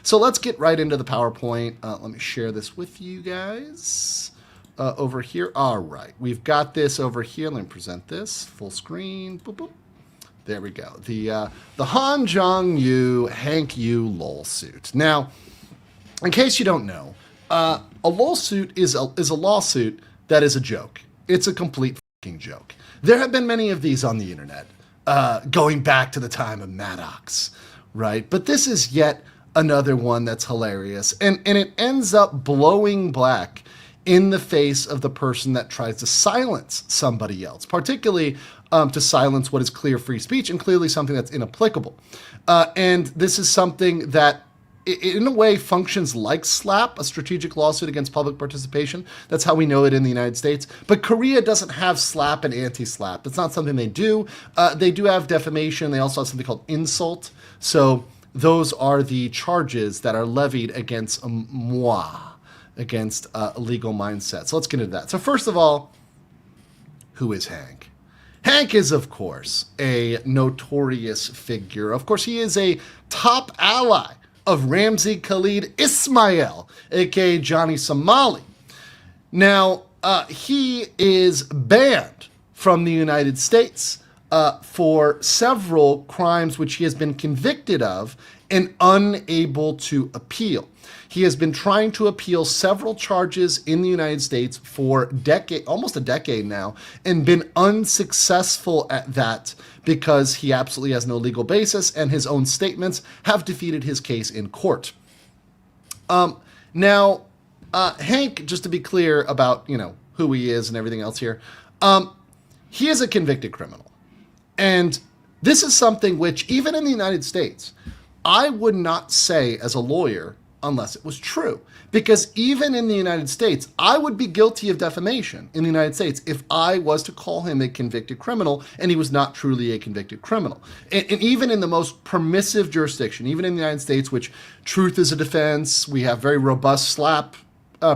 So let's get right into the PowerPoint. Let me share this with you guys over here. All right, we've got this over here. Let me present this full screen. Boop, boop. There we go. The Han Jong-yu Hank Yu lol suit. Now, in case you don't know, a lol suit is a lawsuit that is a joke. It's a complete fucking joke. There have been many of these on the internet, going back to the time of Maddox, right? But this is yet another one that's hilarious, and it ends up blowing black in the face of the person that tries to silence somebody else, particularly to silence what is clear free speech and clearly something that's inapplicable. And this is something that in a way functions like SLAPP, a strategic lawsuit against public participation. That's how we know it in the United States. But Korea doesn't have SLAPP and anti-SLAPP. That's not something they do. They do have defamation. They also have something called insult. So those are the charges that are levied against moi, against a legal mindset. So let's get into that. So first of all, who is Hank? Hank is, of course, a notorious figure. Of course, he is a top ally of Ramzi Khalid Ismail, aka Johnny Somali. Now, he is banned from the United States for several crimes which he has been convicted of and unable to appeal. He has been trying to appeal several charges in the United States for almost a decade now, and been unsuccessful at that because he absolutely has no legal basis, and his own statements have defeated his case in court. Now, Hank, just to be clear about, who he is and everything else here, he is a convicted criminal. And this is something which, even in the United States, I would not say as a lawyer unless it was true. Because even in the United States, I would be guilty of defamation in the United States if I was to call him a convicted criminal and he was not truly a convicted criminal. And even in the most permissive jurisdiction, even in the United States, which truth is a defense, we have very robust SLAPP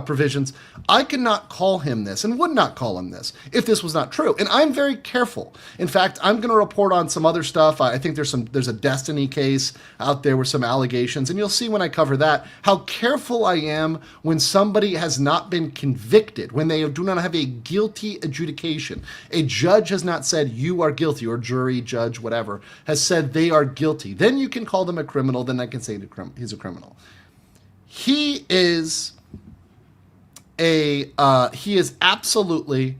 provisions, I could not call him this and would not call him this if this was not true. And I'm very careful. In fact, I'm going to report on some other stuff. I think there's a Destiny case out there with some allegations, and you'll see when I cover that how careful I am when somebody has not been convicted, when they do not have a guilty adjudication. A judge has not said you are guilty, or jury, judge, whatever, has said they are guilty. Then you can call them a criminal, then I can say he's a criminal. He is absolutely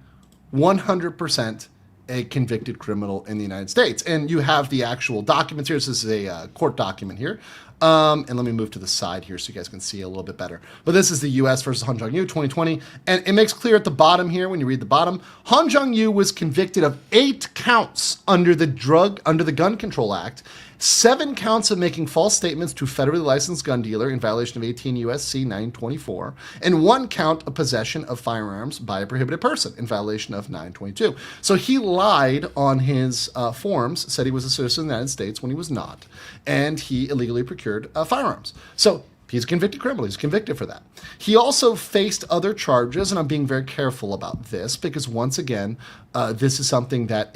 100% a convicted criminal in the United States. And you have the actual documents here. This is a court document here. And let me move to the side here so you guys can see a little bit better. But this is the U.S. versus Han Jong-yu 2020. And it makes clear at the bottom here, when you read the bottom, Han Jong-yu was convicted of 8 counts under the Gun Control Act, 7 counts of making false statements to a federally licensed gun dealer in violation of 18 U.S.C. 924, and 1 count of possession of firearms by a prohibited person in violation of 922. So he lied on his forms, said he was a citizen of the United States when he was not, and he illegally procured firearms. So he's a convicted criminal. He's convicted for that. He also faced other charges, and I'm being very careful about this because, once again, this is something that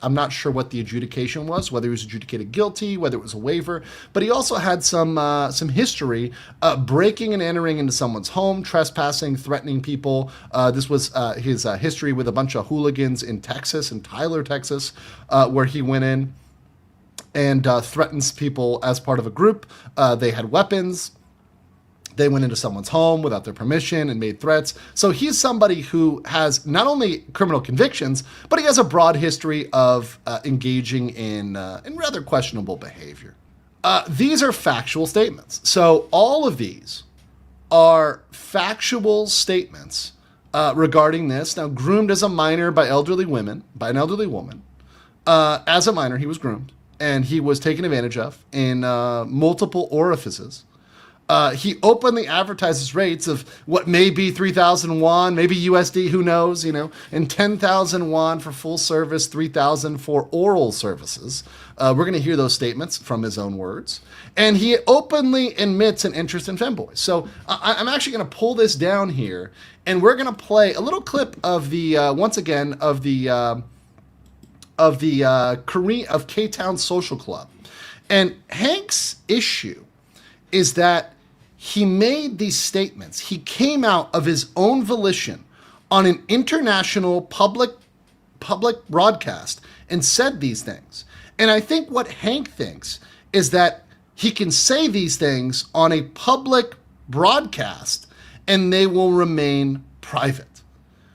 I'm not sure what the adjudication was, whether he was adjudicated guilty, whether it was a waiver, but he also had some history breaking and entering into someone's home, trespassing, threatening people. This was his history with a bunch of hooligans in Texas, in Tyler, Texas, where he went in and threatens people as part of a group. They had weapons. They went into someone's home without their permission and made threats. So he's somebody who has not only criminal convictions, but he has a broad history of engaging in rather questionable behavior. These are factual statements. So all of these are factual statements regarding this. Now, groomed as a minor by an elderly woman. As a minor, he was groomed, and he was taken advantage of in multiple orifices. He openly advertises rates of what may be 3,000 won, maybe USD, who knows, and 10,000 won for full service, 3,000 for oral services. We're going to hear those statements from his own words. And he openly admits an interest in femboys. So I'm actually going to pull this down here, and we're going to play a little clip of the, once again, of the K-Town Social Club. And Hank's issue is that he made these statements. He came out of his own volition on an international public broadcast and said these things. And I think what Hank thinks is that he can say these things on a public broadcast and they will remain private.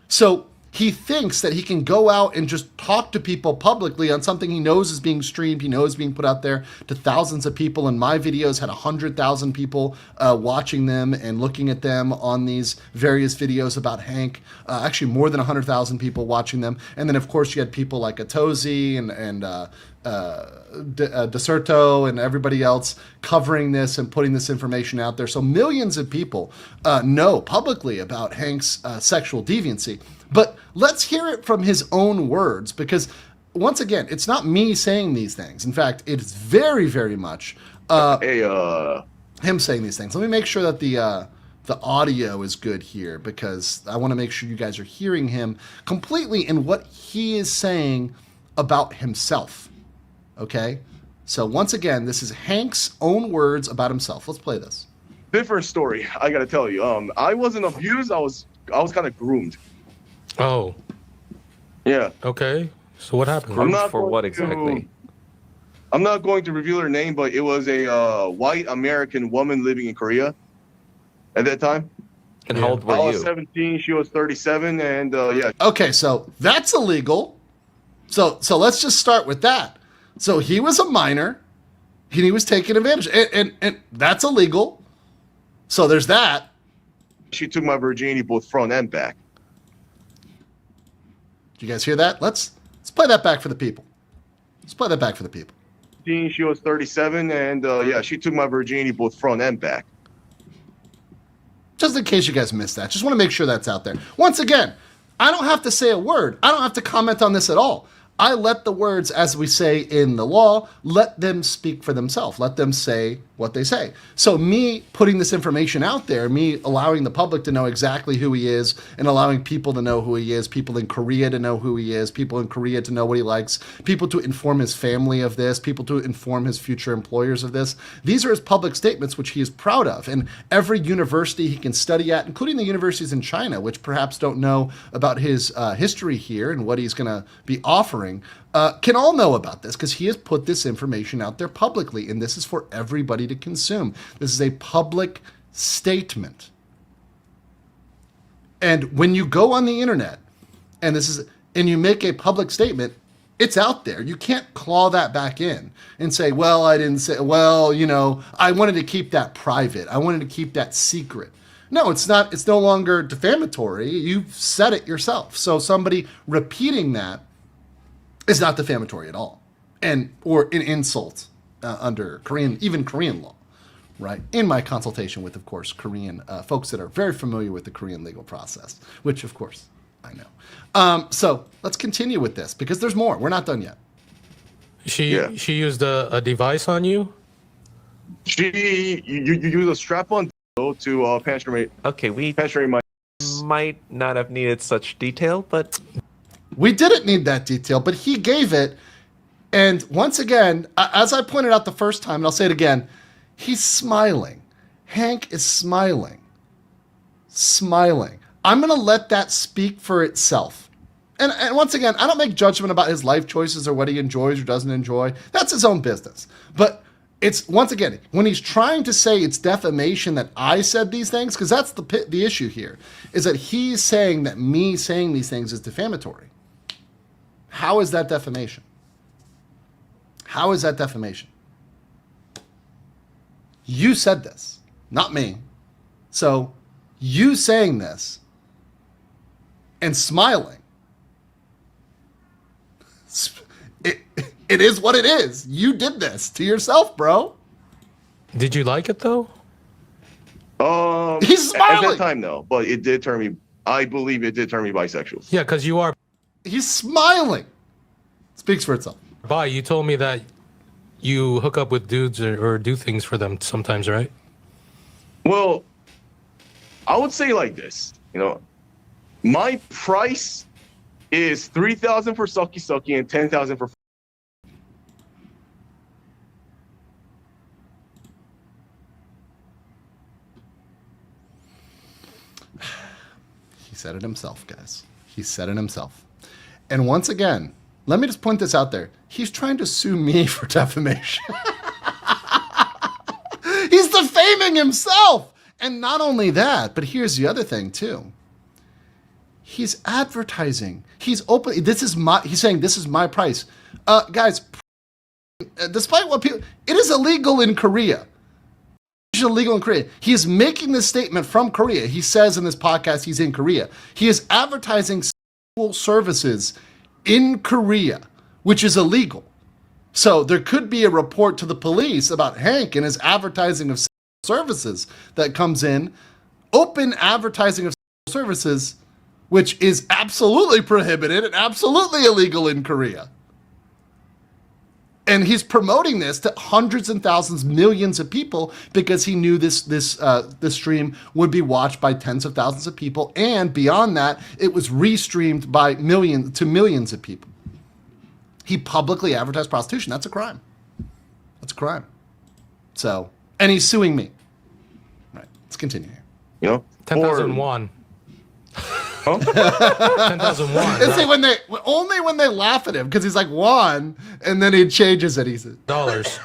So he thinks that he can go out and just talk to people publicly on something he knows is being streamed, he knows being put out there to thousands of people. And my videos had 100,000 people watching them and looking at them on these various videos about Hank. Actually, more than 100,000 people watching them. And then, of course, you had people like Atozi and Deserto and everybody else covering this and putting this information out there. So millions of people know publicly about Hank's sexual deviancy. But let's hear it from his own words, because once again, it's not me saying these things. In fact, it's very, very much him saying these things. Let me make sure that the audio is good here, because I want to make sure you guys are hearing him completely in what he is saying about himself. Okay? So once again, this is Hank's own words about himself. Let's play this. Different story, I gotta tell you. I wasn't abused. I was kind of groomed. Oh. Yeah. Okay. So what happened? I'm not for going what to- exactly? I'm not going to reveal her name, but it was a white American woman living in Korea at that time. And how old were I was you? 17, she was 37, and yeah. Okay, so that's illegal. So let's just start with that. So he was a minor, and he was taken advantage, and that's illegal. So there's that. She took my virginity both front and back. Did you guys hear that? Let's play that back for the people. Let's play that back for the people. She was 37, and yeah, she took my virginity both front and back. Just in case you guys missed that. Just want to make sure that's out there. Once again, I don't have to say a word. I don't have to comment on this at all. I let the words, as we say in the law, let them speak for themselves. Let them say what they say. So me putting this information out there, me allowing the public to know exactly who he is and allowing people to know who he is, people in Korea to know who he is, people in Korea to know what he likes, people to inform his family of this, people to inform his future employers of this. These are his public statements, which he is proud of. And every university he can study at, including the universities in China, which perhaps don't know about his history here and what he's going to be offering, can all know about this, because he has put this information out there publicly, and this is for everybody to consume. This is a public statement. And when you go on the internet and you make a public statement, it's out there. You can't claw that back in and say, well, I didn't say, well, you know, I wanted to keep that private. I wanted to keep that secret. No, it's not. It's no longer defamatory. You've said it yourself. So somebody repeating that is not defamatory at all, or an insult under even Korean law, right? In my consultation with, of course, Korean folks that are very familiar with the Korean legal process, which, of course, I know. So let's continue with this, because there's more. We're not done yet. She used a device on you? You use a strap-on to penetrate. Okay, we Penetrate my. might not have needed such detail, but We didn't need that detail, but he gave it. And once again, as I pointed out the first time, and I'll say it again, he's smiling. Hank is smiling. Smiling. I'm going to let that speak for itself. And once again, I don't make judgment about his life choices or what he enjoys or doesn't enjoy. That's his own business. But it's, once again, when he's trying to say it's defamation that I said these things, because that's the issue here, is that he's saying that me saying these things is defamatory. How is that defamation? How is that defamation? You said this, not me. So you saying this and smiling, it is what it is. You did this to yourself, bro. Did you like it, though? He's At smiling. that time, no, but it did turn me. I believe it did turn me bisexual. Yeah, because you are He's smiling. Speaks for itself. bi. You told me that you hook up with dudes or do things for them sometimes, right? Well, I would say like this. You know, my price is 3,000 for sucky sucky and 10,000 for. said it himself, guys. He said it himself. And once again, let me just point this out there. He's trying to sue me for defamation. He's defaming himself. And not only that, but here's the other thing too. He's advertising. He's open. He's saying this is my price. Guys, despite what people, it is illegal in Korea. It's illegal in Korea. He is making this statement from Korea. He says in this podcast he's in Korea. He is advertising sexual services in Korea, which is illegal. So there could be a report to the police about Hank and his advertising of services that comes in. Open advertising of services, which is absolutely prohibited and absolutely illegal in Korea. And he's promoting this to hundreds and thousands, millions of people because he knew this stream would be watched by tens of thousands of people, and beyond that, it was restreamed by millions of people. He publicly advertised prostitution. That's a crime. That's a crime. So, and he's suing me. Right. Let's continue here. You know, 10,000 won. Huh? 10,000 won. And see, only when they laugh at him, because he's like, won, and then he changes it. He says Dollars.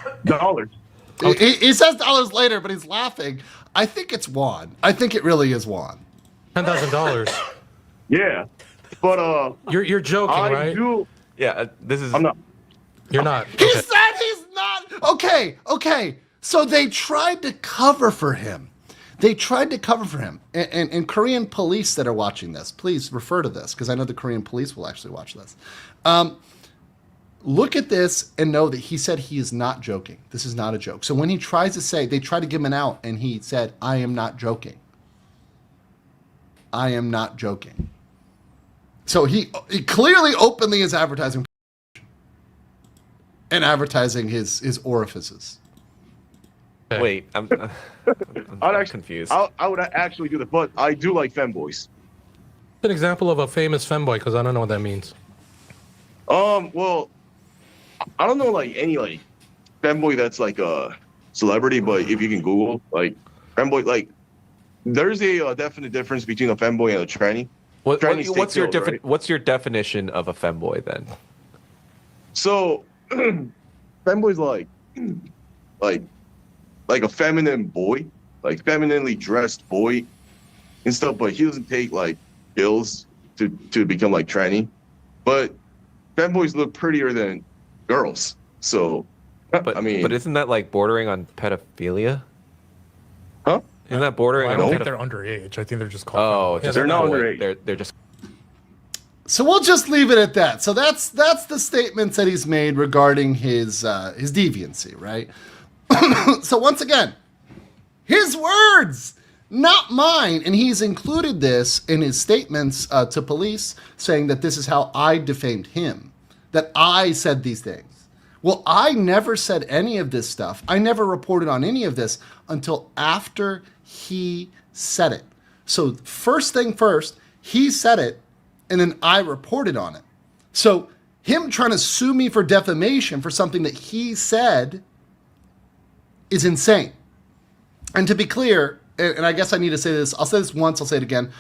he says dollars later, but he's laughing. I think it's won. I think it really is won. $10,000. Yeah, but You're joking, I right? do. Yeah, this is. I'm not. You're not. He Okay. said he's not. Okay. So they tried to cover for him. And Korean police that are watching this, please refer to this, because I know the Korean police will actually watch this. Look at this and know that he said he is not joking. This is not a joke. So when he tries to say, they try to give him an out, and he said, I am not joking. I am not joking. So he clearly openly is advertising and advertising his orifices. Okay. Wait, I'm confused. I would actually do that, but I do like femboys. An example of a famous femboy, because I don't know what that means. Well, I don't know like any like femboy that's like a celebrity, but if you can Google like femboy, like there's a definite difference between a femboy and a tranny. What's your right? What's your definition of a femboy then? So, femboy's like a feminine boy, like femininely dressed boy and stuff, but he doesn't take like pills to become like tranny. But femboys look prettier than girls. So, But I mean, but isn't that like bordering on pedophilia? huh? Isn't that bordering I on? don't think they're underage. I think they're just called. Oh, femboys. just they're not boy- underage. They're just. So we'll just leave it at that. So that's the statements that he's made regarding his deviancy, right? So once again, his words, not mine. And he's included this in his statements to police, saying that this is how I defamed him, that I said these things. Well, I never said any of this stuff. I never reported on any of this until after he said it. So first thing first, he said it, and then I reported on it. So him trying to sue me for defamation for something that he said is insane. And to be clear, and I guess I need to say this, I'll say this once, I'll say it again.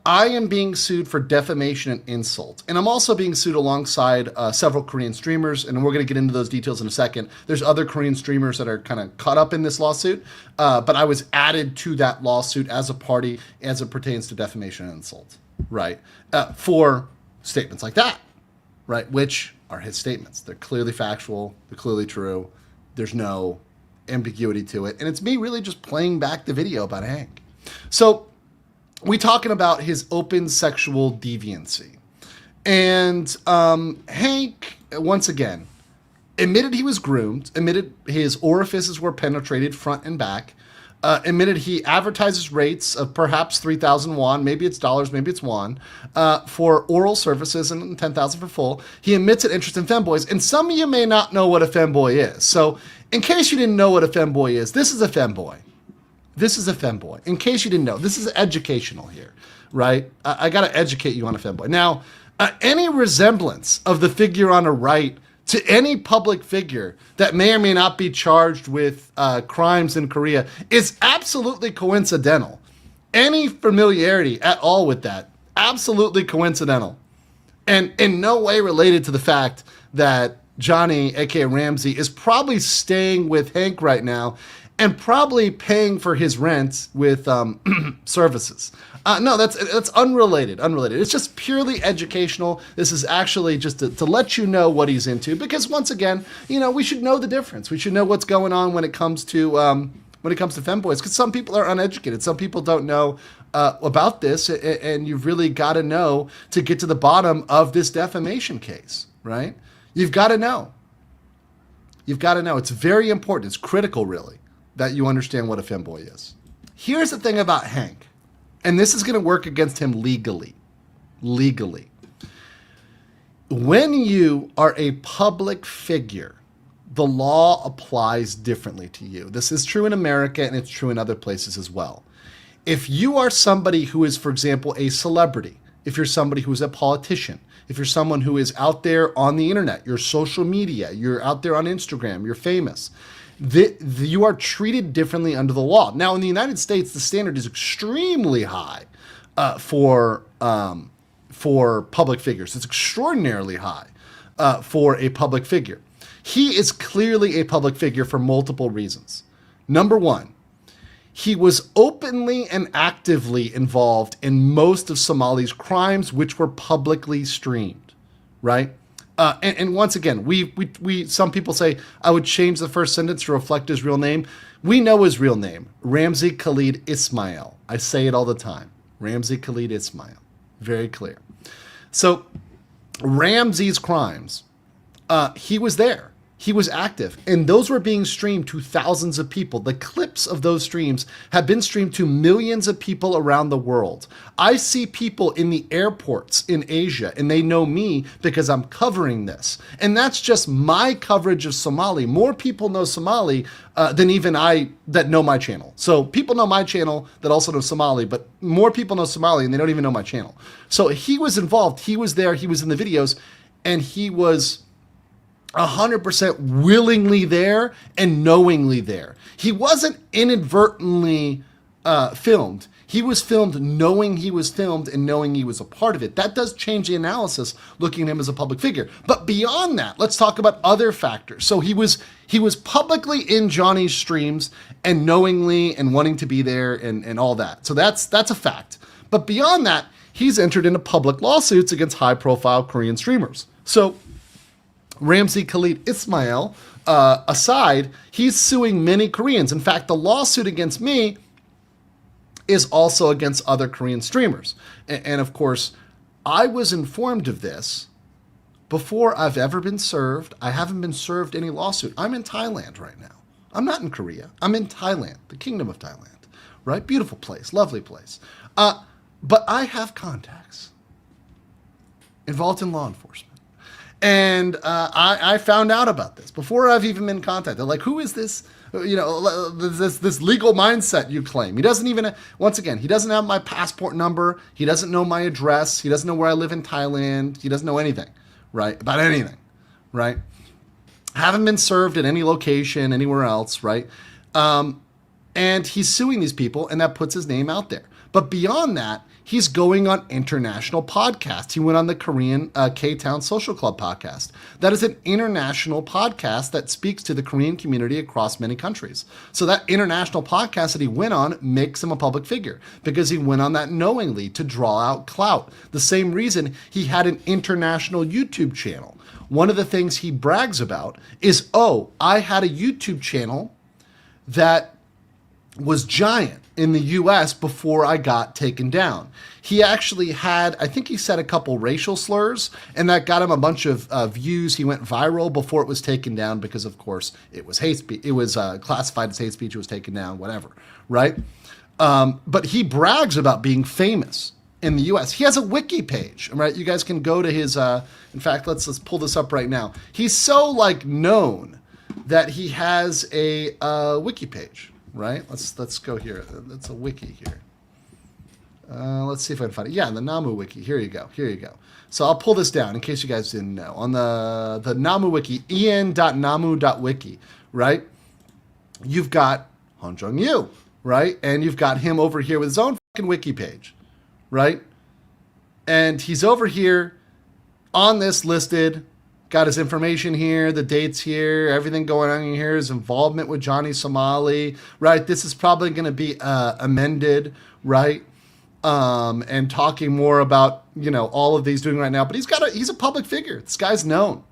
I am being sued for defamation and insult. And I'm also being sued alongside several Korean streamers, and we're going to get into those details in a second. There's other Korean streamers that are kind of caught up in this lawsuit, but I was added to that lawsuit as a party as it pertains to defamation and insult, right? For statements like that, right? Which are his statements. They're clearly factual, they're clearly true. There's no ambiguity to it. And it's me really just playing back the video about Hank. So we talking about his open sexual deviancy. And Hank, once again, admitted he was groomed, admitted his orifices were penetrated front and back, admitted he advertises rates of perhaps 3,000 won, maybe it's dollars, maybe it's won, for oral services and 10,000 for full. He admits an interest in femboys, and some of you may not know what a femboy is. So in case you didn't know what a femboy is, this is a femboy. This is a femboy. In case you didn't know, this is educational here, right? I got to educate you on a femboy. Now, any resemblance of the figure on the right to any public figure that may or may not be charged with crimes in Korea is absolutely coincidental. any familiarity at all with that, absolutely coincidental. And in no way related to the fact that Johnny, aka Ramsey, is probably staying with Hank right now and probably paying for his rent with services. No, that's unrelated. It's just purely educational. This is actually just to let you know what he's into, because once again, we should know the difference. We should know what's going on when it comes to femboys, because some people are uneducated. Some people don't know about this, and you've really got to know to get to the bottom of this defamation case, right? You've got to know. It's very important. It's critical, really, that you understand what a femboy is. Here's the thing about Hank, and this is going to work against him legally. When you are a public figure, the law applies differently to you. This is true in America, and it's true in other places as well. If you are somebody who is, for example, a celebrity, if you're somebody who is a politician, if you're someone who is out there on the internet, you're social media, you're out there on Instagram, you're famous, you are treated differently under the law. Now, in the United States, the standard is extremely high for public figures. It's extraordinarily high for a public figure. He is clearly a public figure for multiple reasons. Number one, he was openly and actively involved in most of Somali's crimes, which were publicly streamed, right? And once again, we some people say, I would change the first sentence to reflect his real name. We know his real name, Ramsey Khalid Ismail. I say it all the time, Ramsey Khalid Ismail. Very clear. So Ramsey's crimes, he was there. He was active, and those were being streamed to thousands of people. The clips of those streams have been streamed to millions of people around the world. I see people in the airports in Asia, and they know me because I'm covering this. And that's just my coverage of Somali. More people know Somali than even I that know my channel. So people know my channel that also know Somali, but more people know Somali, and they don't even know my channel. So he was involved. He was there. He was in the videos, and he was 100% willingly there and knowingly there. He wasn't inadvertently filmed. He was filmed knowing he was filmed and knowing he was a part of it. That does change the analysis looking at him as a public figure. But beyond that, let's talk about other factors. So he was publicly in Johnny's streams and knowingly and wanting to be there and all that. So that's a fact. But beyond that, he's entered into public lawsuits against high-profile Korean streamers. So Ramsey Khalid Ismail aside, he's suing many Koreans. In fact, the lawsuit against me is also against other Korean streamers. And of course, I was informed of this before I've ever been served. I haven't been served any lawsuit. I'm in Thailand right now. I'm not in Korea. I'm in Thailand, the Kingdom of Thailand, right? Beautiful place, lovely place. But I have contacts involved in law enforcement. And I found out about this before I've even been contacted. They're like, who is this? This legal mindset you claim. He doesn't even, once again, he doesn't have my passport number. He doesn't know my address. He doesn't know where I live in Thailand. He doesn't know anything, right? About anything, right? Haven't been served at any location anywhere else, right? And he's suing these people, and that puts his name out there. But beyond that, he's going on international podcasts. He went on the Korean K-Town Social Club podcast. That is an international podcast that speaks to the Korean community across many countries. So that international podcast that he went on makes him a public figure because he went on that knowingly to draw out clout. The same reason he had an international YouTube channel. One of the things he brags about is, I had a YouTube channel that was giant in the US before I got taken down. He actually had, I think he said a couple racial slurs, and that got him a bunch of views. He went viral before it was taken down because, of course, it was hate speech. It was classified as hate speech. It was taken down, whatever, right? But he brags about being famous in the US. He has a wiki page, right? You guys can go to his, in fact, let's pull this up right now. He's so known that he has a wiki page. Right? Let's go here. That's a wiki here. Let's see if I can find it. Yeah, the Namu wiki. Here you go. So I'll pull this down in case you guys didn't know. On the Namu wiki, en.namu.wiki, right? You've got Han Jung-yu, right? And you've got him over here with his own fucking wiki page, right? And he's over here on this listed, got his information here, the dates here, everything going on here, his involvement with Johnny Somali, right? This is probably going to be amended, right? And talking more about, all of these doing right now. But he's a public figure. This guy's known.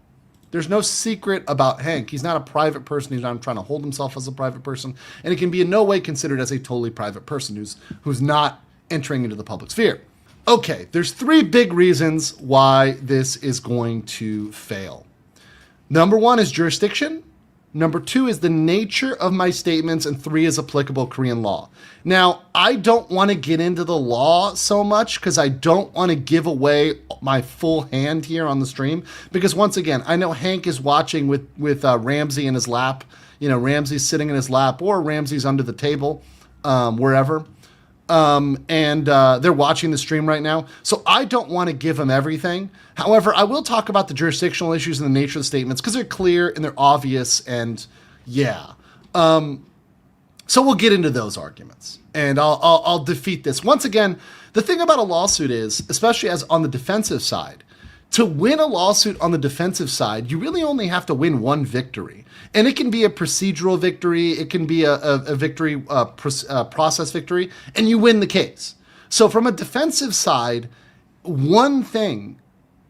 There's no secret about Hank. He's not a private person. He's not trying to hold himself as a private person. And he can be in no way considered as a totally private person who's not entering into the public sphere. Okay, there's 3 big reasons why this is going to fail. Number 1 is jurisdiction. Number 2 is the nature of my statements, and 3 is applicable Korean law. Now, I don't want to get into the law so much because I don't want to give away my full hand here on the stream. Because once again, I know Hank is watching with Ramsey in his lap. Ramsey's sitting in his lap, or Ramsey's under the table, wherever. And they're watching the stream right now. So I don't want to give them everything. However, I will talk about the jurisdictional issues and the nature of the statements because they're clear and they're obvious, and yeah. So we'll get into those arguments, and I'll defeat this. Once again, the thing about a lawsuit is, especially as on the defensive side, to win a lawsuit on the defensive side, you really only have to win one victory. And it can be a procedural victory, it can be a victory, process victory, and you win the case. So from a defensive side, one thing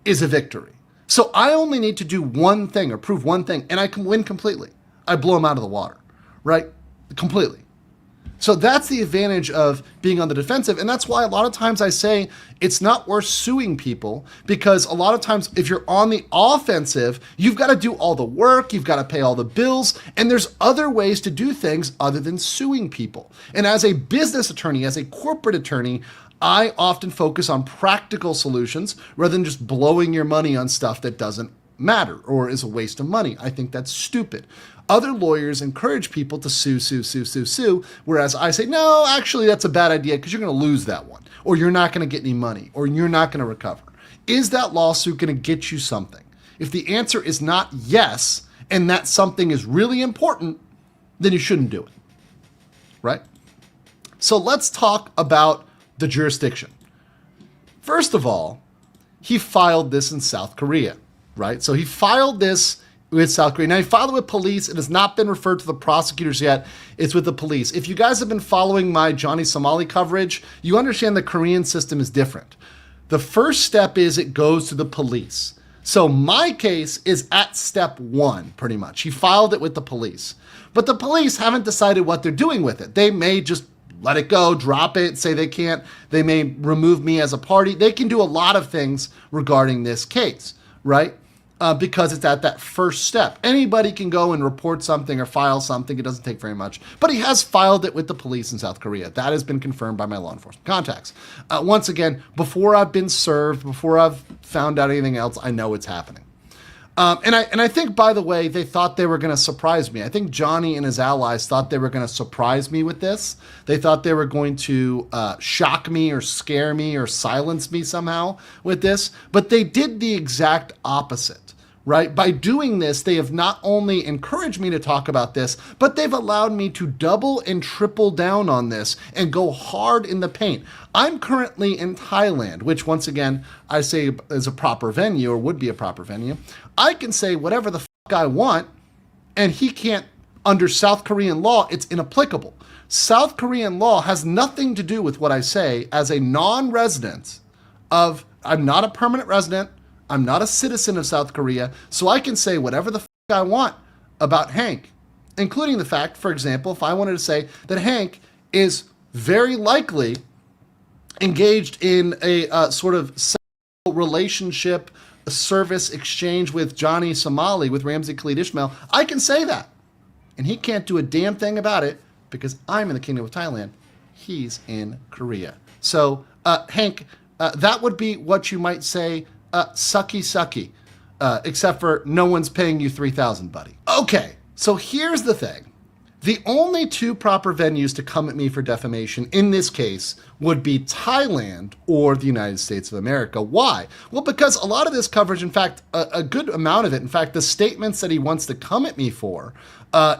is a victory. So I only need to do one thing or prove one thing, and I can win completely. I blow them out of the water, right? Completely. So that's the advantage of being on the defensive. And that's why a lot of times I say it's not worth suing people, because a lot of times if you're on the offensive, you've got to do all the work, you've got to pay all the bills, and there's other ways to do things other than suing people. And as a business attorney, as a corporate attorney, I often focus on practical solutions rather than just blowing your money on stuff that doesn't matter or is a waste of money. I think that's stupid. Other lawyers encourage people to sue, whereas I say, no, actually, that's a bad idea because you're going to lose that one, or you're not going to get any money, or you're not going to recover. Is that lawsuit going to get you something? If the answer is not yes, and that something is really important, then you shouldn't do it, right? So let's talk about the jurisdiction. First of all, he filed this in South Korea, right? So he filed this with South Korea. Now, he filed it with police. It has not been referred to the prosecutors yet. It's with the police. If you guys have been following my Johnny Somali coverage, you understand the Korean system is different. The first step is it goes to the police. So my case is at step 1, pretty much. He filed it with the police. But the police haven't decided what they're doing with it. They may just let it go, drop it, say they can't. They may remove me as a party. They can do a lot of things regarding this case, right? Because it's at that first step. Anybody can go and report something or file something. It doesn't take very much. But he has filed it with the police in South Korea. That has been confirmed by my law enforcement contacts. Once again, before I've been served, before I've found out anything else, I know it's happening. And I think, by the way, they thought they were going to surprise me. I think Johnny and his allies thought they were going to surprise me with this. They thought they were going to shock me or scare me or silence me somehow with this. But they did the exact opposite. Right? By doing this, they have not only encouraged me to talk about this, but they've allowed me to double and triple down on this and go hard in the paint. I'm currently in Thailand, which once again, I say is a proper venue or would be a proper venue. I can say whatever the fuck I want, and he can't, under South Korean law, it's inapplicable. South Korean law has nothing to do with what I say as a non-resident of, I'm not a permanent resident, I'm not a citizen of South Korea, so I can say whatever the I want about Hank, including the fact, for example, if I wanted to say that Hank is very likely engaged in a sort of sexual relationship, a service exchange with Johnny Somali, with Ramsey Khalid Ismail, I can say that. And he can't do a damn thing about it because I'm in the Kingdom of Thailand. He's in Korea. So, Hank, that would be what you might say, sucky, except for no one's paying you $3,000, buddy. Okay, so here's the thing. The only 2 proper venues to come at me for defamation in this case would be Thailand or the United States of America. Why? Well, because a lot of this coverage, in fact, a good amount of it, in fact, the statements that he wants to come at me for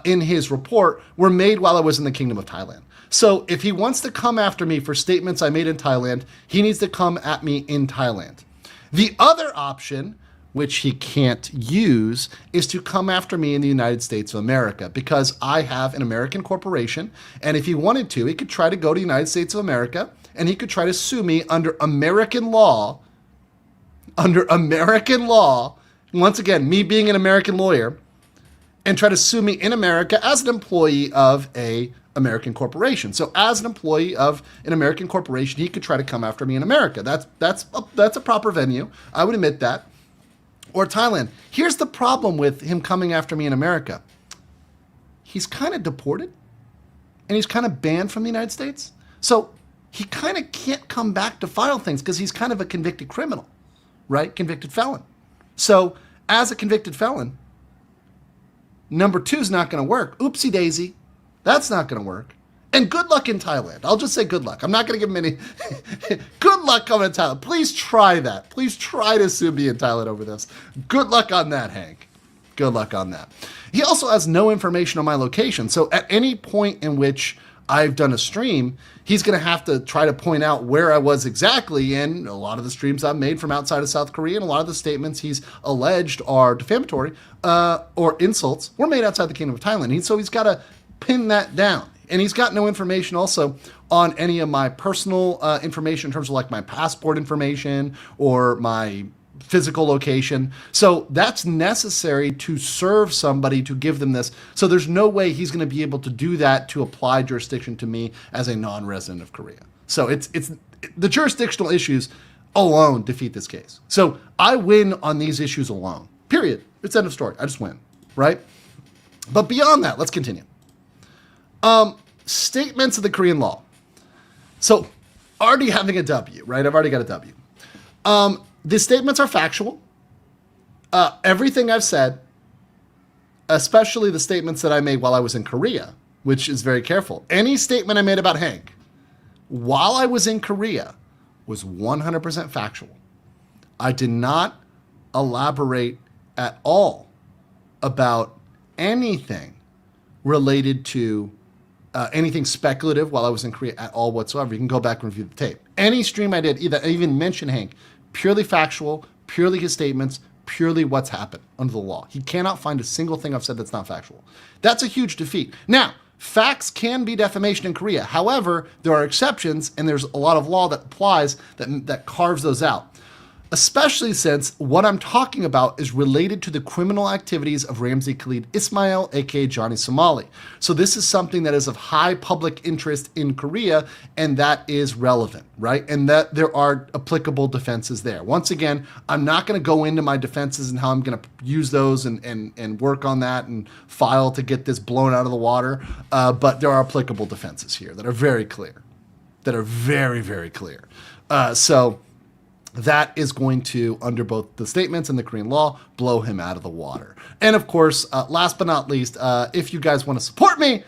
in his report were made while I was in the Kingdom of Thailand. So if he wants to come after me for statements I made in Thailand, he needs to come at me in Thailand. The other option, which he can't use, is to come after me in the United States of America, because I have an American corporation, and if he wanted to, he could try to go to the United States of America, and he could try to sue me under American law, once again, me being an American lawyer, and try to sue me in America as an employee of a American corporation. So as an employee of an American corporation, he could try to come after me in America. That's a proper venue. I would admit that. Or Thailand. Here's the problem with him coming after me in America. He's kind of deported, and he's kind of banned from the United States. So he kind of can't come back to file things because he's kind of a convicted criminal, right? Convicted felon. So as a convicted felon, number 2 is not going to work. Oopsie daisy. That's not going to work. And good luck in Thailand. I'll just say good luck. I'm not going to give him any. Good luck coming to Thailand. Please try that. Please try to sue me in Thailand over this. Good luck on that, Hank. Good luck on that. He also has no information on my location. So at any point in which I've done a stream, he's going to have to try to point out where I was exactly. And a lot of the streams I've made from outside of South Korea, and a lot of the statements he's alleged are defamatory or insults, were made outside the Kingdom of Thailand. So he's got to pin that down. And he's got no information also on any of my personal information in terms of like my passport information or my physical location. So that's necessary to serve somebody to give them this. So there's no way he's going to be able to do that to apply jurisdiction to me as a non-resident of Korea. So it's the jurisdictional issues alone defeat this case. So I win on these issues alone. Period. It's end of story. I just win, right? But beyond that, let's continue. Statements of the Korean law. So already having a W, right? I've already got a W. The statements are factual. Everything I've said, especially the statements that I made while I was in Korea, which is very careful. Any statement I made about Hank while I was in Korea was 100% factual. I did not elaborate at all about anything related to anything speculative while I was in Korea at all whatsoever. You can go back and review the tape. Any stream I did, I even mentioned Hank, purely factual, purely his statements, purely what's happened under the law. He cannot find a single thing I've said that's not factual. That's a huge defeat. Now, facts can be defamation in Korea. However, there are exceptions, and there's a lot of law that applies that carves those out. Especially since what I'm talking about is related to the criminal activities of Ramzi Khalid Ismail, aka Johnny Somali. So this is something that is of high public interest in Korea, and that is relevant, right? And that there are applicable defenses there. Once again, I'm not going to go into my defenses and how I'm going to use those and work on that and file to get this blown out of the water, but there are applicable defenses here that are very clear, that are very, very clear. So that is going to, under both the statements and the Korean law, blow him out of the water. And of course, last but not least, if you guys want to support me,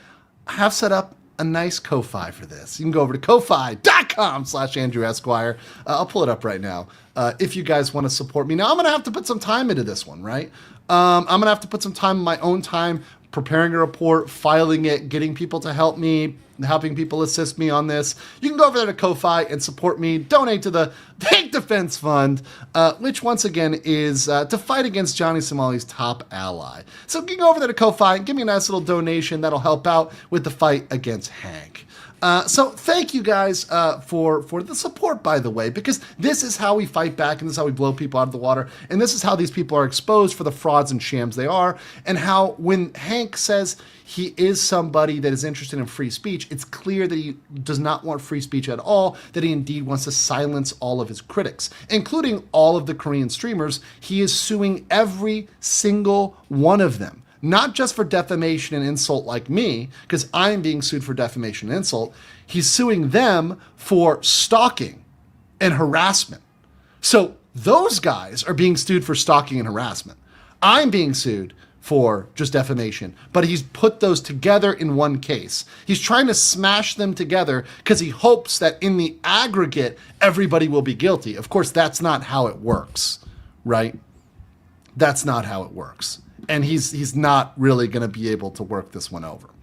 I have set up a nice Ko-Fi for this. You can go over to ko-fi.com/Andrew Esquire. I'll pull it up right now. If you guys want to support me. Now, I'm going to have to put some time into this one, right? I'm going to have to put some time, my own time, preparing a report, filing it, getting people to help me, helping people assist me on this. You can go over there to Ko-Fi and support me. Donate to the Hank Defense Fund, which once again is to fight against Johnny Somali's top ally. So you can go over there to Ko-Fi and give me a nice little donation. That'll help out with the fight against Hank. So thank you guys for the support, by the way, because this is how we fight back, and this is how we blow people out of the water, and this is how these people are exposed for the frauds and shams they are, and how when Hank says he is somebody that is interested in free speech, it's clear that he does not want free speech at all, that he indeed wants to silence all of his critics, including all of the Korean streamers. He is suing every single one of them. Not just for defamation and insult like me, because I'm being sued for defamation and insult. He's suing them for stalking and harassment. So those guys are being sued for stalking and harassment. I'm being sued for just defamation, but he's put those together in one case. He's trying to smash them together because he hopes that in the aggregate, everybody will be guilty. Of course, that's not how it works, right? That's not how it works. And he's not really going to be able to work this one over.